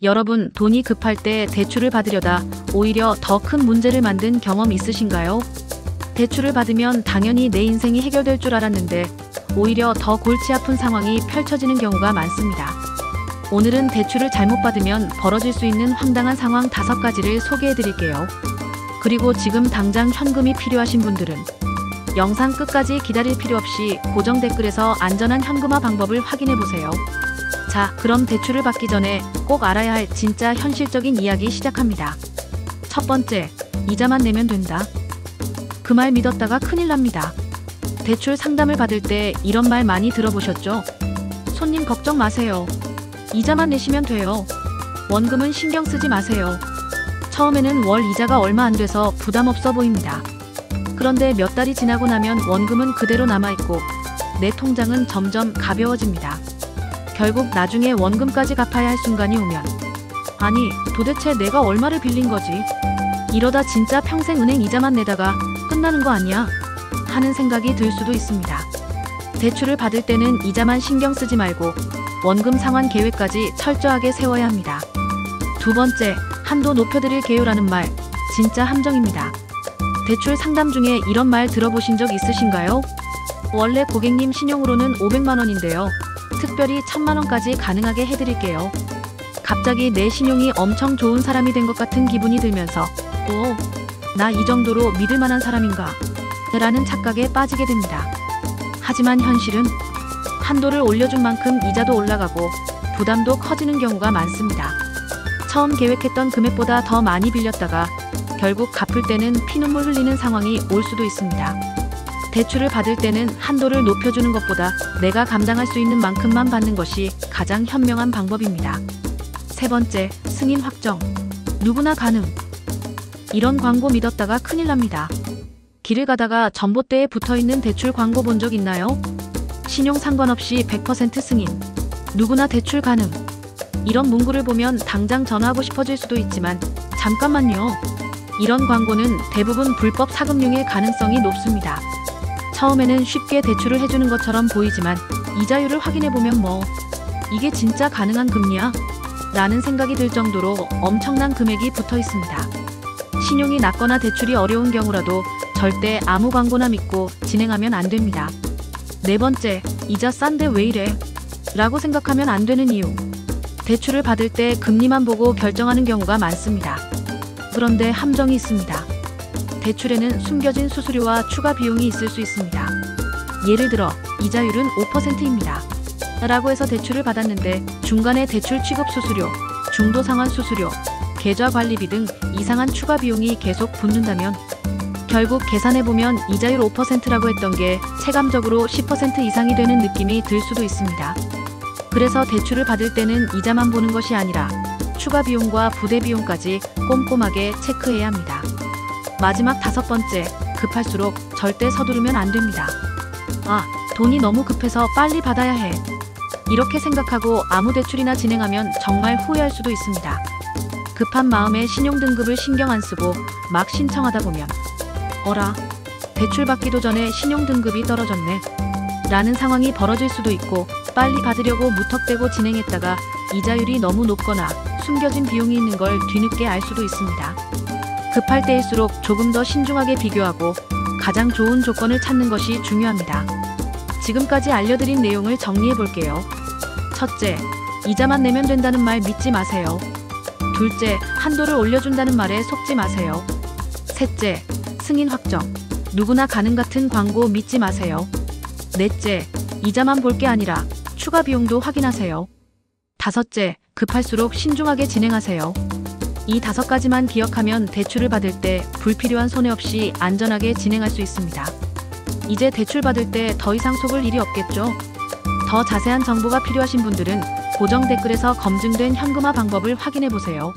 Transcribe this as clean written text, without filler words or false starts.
여러분, 돈이 급할 때 대출을 받으려다 오히려 더 큰 문제를 만든 경험 있으신가요? 대출을 받으면 당연히 내 인생이 해결될 줄 알았는데 오히려 더 골치 아픈 상황이 펼쳐지는 경우가 많습니다. 오늘은 대출을 잘못 받으면 벌어질 수 있는 황당한 상황 5가지를 소개해 드릴게요. 그리고 지금 당장 현금이 필요하신 분들은 영상 끝까지 기다릴 필요 없이 고정 댓글에서 안전한 현금화 방법을 확인해 보세요. 자, 그럼 대출을 받기 전에 꼭 알아야 할 진짜 현실적인 이야기 시작합니다. 첫 번째, 이자만 내면 된다. 그 말 믿었다가 큰일 납니다. 대출 상담을 받을 때 이런 말 많이 들어보셨죠? 손님 걱정 마세요. 이자만 내시면 돼요. 원금은 신경 쓰지 마세요. 처음에는 월 이자가 얼마 안 돼서 부담 없어 보입니다. 그런데 몇 달이 지나고 나면 원금은 그대로 남아있고 내 통장은 점점 가벼워집니다. 결국 나중에 원금까지 갚아야 할 순간이 오면 아니, 도대체 내가 얼마를 빌린 거지? 이러다 진짜 평생 은행 이자만 내다가 끝나는 거 아니야? 하는 생각이 들 수도 있습니다. 대출을 받을 때는 이자만 신경 쓰지 말고 원금 상환 계획까지 철저하게 세워야 합니다. 두 번째, 한도 높여드릴게요 라는 말, 진짜 함정입니다. 대출 상담 중에 이런 말 들어보신 적 있으신가요? 원래 고객님 신용으로는 500만 원인데요. 특별히 1000만 원까지 가능하게 해드릴게요. 갑자기 내 신용이 엄청 좋은 사람이 된 것 같은 기분이 들면서 나 이 정도로 믿을 만한 사람인가? 라는 착각에 빠지게 됩니다. 하지만 현실은 한도를 올려준 만큼 이자도 올라가고 부담도 커지는 경우가 많습니다. 처음 계획했던 금액보다 더 많이 빌렸다가 결국 갚을 때는 피눈물 흘리는 상황이 올 수도 있습니다. 대출을 받을 때는 한도를 높여주는 것보다 내가 감당할 수 있는 만큼만 받는 것이 가장 현명한 방법입니다. 세 번째, 승인 확정. 누구나 가능. 이런 광고 믿었다가 큰일 납니다. 길을 가다가 전봇대에 붙어있는 대출 광고 본 적 있나요? 신용 상관없이 100% 승인. 누구나 대출 가능. 이런 문구를 보면 당장 전화하고 싶어질 수도 있지만 잠깐만요. 이런 광고는 대부분 불법 사금융일 가능성이 높습니다. 처음에는 쉽게 대출을 해주는 것처럼 보이지만 이자율을 확인해보면 이게 진짜 가능한 금리야? 라는 생각이 들 정도로 엄청난 금액이 붙어 있습니다. 신용이 낮거나 대출이 어려운 경우라도 절대 아무 광고나 믿고 진행하면 안 됩니다. 네 번째, 이자 싼데 왜 이래? 라고 생각하면 안 되는 이유. 대출을 받을 때 금리만 보고 결정하는 경우가 많습니다. 그런데 함정이 있습니다. 대출에는 숨겨진 수수료와 추가 비용이 있을 수 있습니다. 예를 들어 이자율은 5%입니다. 라고 해서 대출을 받았는데 중간에 대출 취급 수수료, 중도 상환 수수료, 계좌 관리비 등 이상한 추가 비용이 계속 붙는다면 결국 계산해보면 이자율 5%라고 했던 게 체감적으로 10% 이상이 되는 느낌이 들 수도 있습니다. 그래서 대출을 받을 때는 이자만 보는 것이 아니라 추가 비용과 부대 비용까지 꼼꼼하게 체크해야 합니다. 마지막 5번째, 급할수록 절대 서두르면 안 됩니다. 돈이 너무 급해서 빨리 받아야 해. 이렇게 생각하고 아무 대출이나 진행하면 정말 후회할 수도 있습니다. 급한 마음에 신용등급을 신경 안 쓰고 막 신청하다 보면 대출 받기도 전에 신용등급이 떨어졌네 라는 상황이 벌어질 수도 있고 빨리 받으려고 무턱대고 진행했다가 이자율이 너무 높거나 숨겨진 비용이 있는 걸 뒤늦게 알 수도 있습니다. 급할 때일수록 조금 더 신중하게 비교하고 가장 좋은 조건을 찾는 것이 중요합니다. 지금까지 알려드린 내용을 정리해 볼게요. 첫째, 이자만 내면 된다는 말 믿지 마세요. 둘째, 한도를 올려준다는 말에 속지 마세요. 셋째, 승인 확정. 누구나 가능 같은 광고 믿지 마세요. 넷째, 이자만 볼 게 아니라 추가 비용도 확인하세요. 다섯째, 급할수록 신중하게 진행하세요. 이 5가지만 기억하면 대출을 받을 때 불필요한 손해 없이 안전하게 진행할 수 있습니다. 이제 대출 받을 때 더 이상 속을 일이 없겠죠? 더 자세한 정보가 필요하신 분들은 고정 댓글에서 검증된 현금화 방법을 확인해 보세요.